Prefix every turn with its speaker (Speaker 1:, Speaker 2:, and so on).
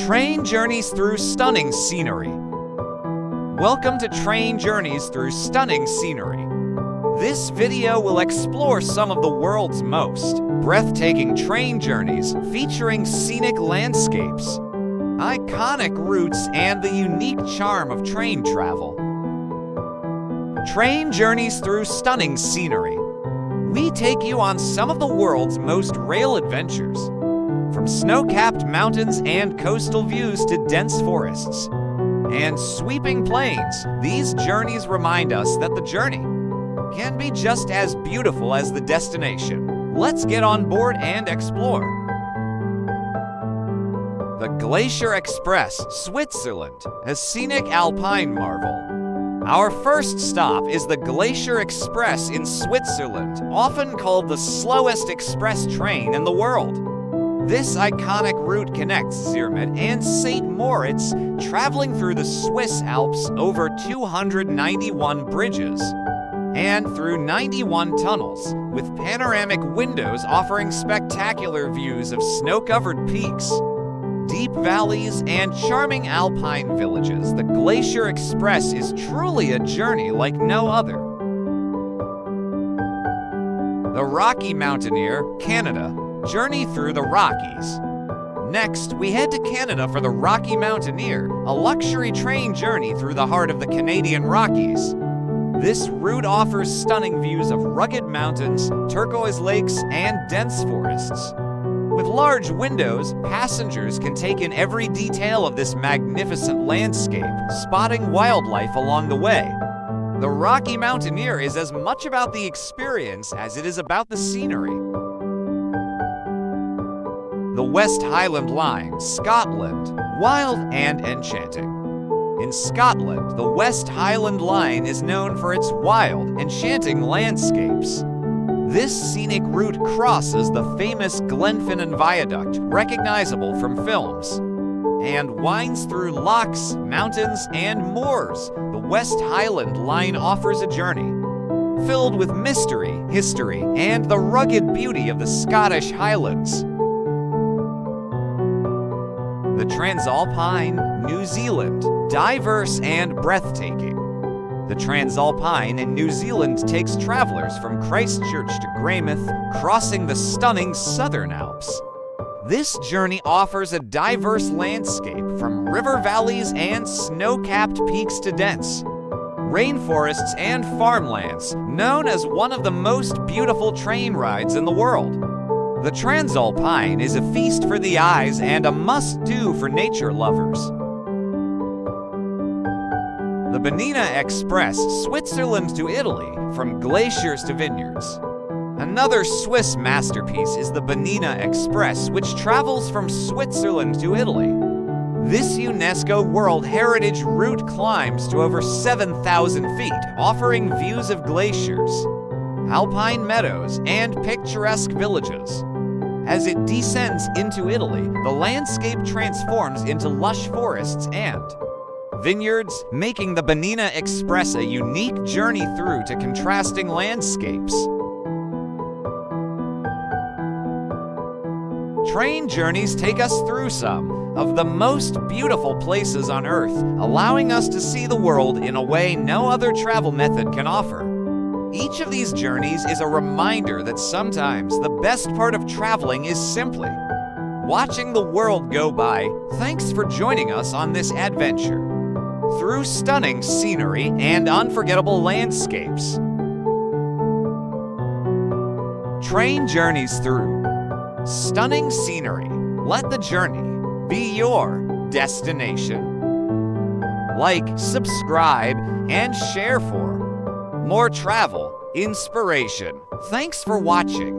Speaker 1: Train journeys through stunning scenery. Welcome to Train Journeys Through Stunning Scenery. This video will explore some of the world's most breathtaking train journeys featuring scenic landscapes, iconic routes, and the unique charm of train travel. Train journeys through stunning scenery. We take you on some of the world's most rail adventures. From snow-capped mountains and coastal views to dense forests and sweeping plains, these journeys remind us that the journey can be just as beautiful as the destination. Let's get on board and explore. The Glacier Express, Switzerland, a scenic alpine marvel. Our first stop is the Glacier Express in Switzerland, often called the slowest express train in the world. This iconic route connects Zermatt and St. Moritz, traveling through the Swiss Alps over 291 bridges and through 91 tunnels, with panoramic windows offering spectacular views of snow-covered peaks, deep valleys, and charming alpine villages. The Glacier Express is truly a journey like no other. The Rocky Mountaineer, Canada. Journey through the Rockies. Next, we head to Canada for the Rocky Mountaineer, a luxury train journey through the heart of the Canadian Rockies. This route offers stunning views of rugged mountains, turquoise lakes, and dense forests. With large windows, passengers can take in every detail of this magnificent landscape, spotting wildlife along the way. The Rocky Mountaineer is as much about the experience as it is about the scenery. The West Highland Line, Scotland, wild and enchanting. In Scotland, the West Highland Line is known for its wild, enchanting landscapes. This scenic route crosses the famous Glenfinnan Viaduct, recognizable from films, and winds through lochs, mountains, and moors. The West Highland Line offers a journey filled with mystery, history, and the rugged beauty of the Scottish Highlands. The Transalpine, New Zealand, diverse and breathtaking. The Transalpine in New Zealand takes travelers from Christchurch to Greymouth, crossing the stunning Southern Alps. This journey offers a diverse landscape from river valleys and snow-capped peaks to dense rainforests and farmlands, known as one of the most beautiful train rides in the world. The Transalpine is a feast for the eyes and a must-do for nature lovers. The Bernina Express, Switzerland to Italy, from glaciers to vineyards. Another Swiss masterpiece is the Bernina Express, which travels from Switzerland to Italy. This UNESCO World Heritage route climbs to over 7,000 feet, offering views of glaciers, alpine meadows, and picturesque villages. As it descends into Italy, the landscape transforms into lush forests and vineyards, making the Bernina Express a unique journey through to contrasting landscapes. Train journeys take us through some of the most beautiful places on Earth, allowing us to see the world in a way no other travel method can offer. Each of these journeys is a reminder that sometimes the best part of traveling is simply watching the world go by. Thanks for joining us on this adventure through stunning scenery and unforgettable landscapes. Train journeys through stunning scenery. Let the journey be your destination. Like, subscribe, and share for more travel inspiration. Thanks for watching.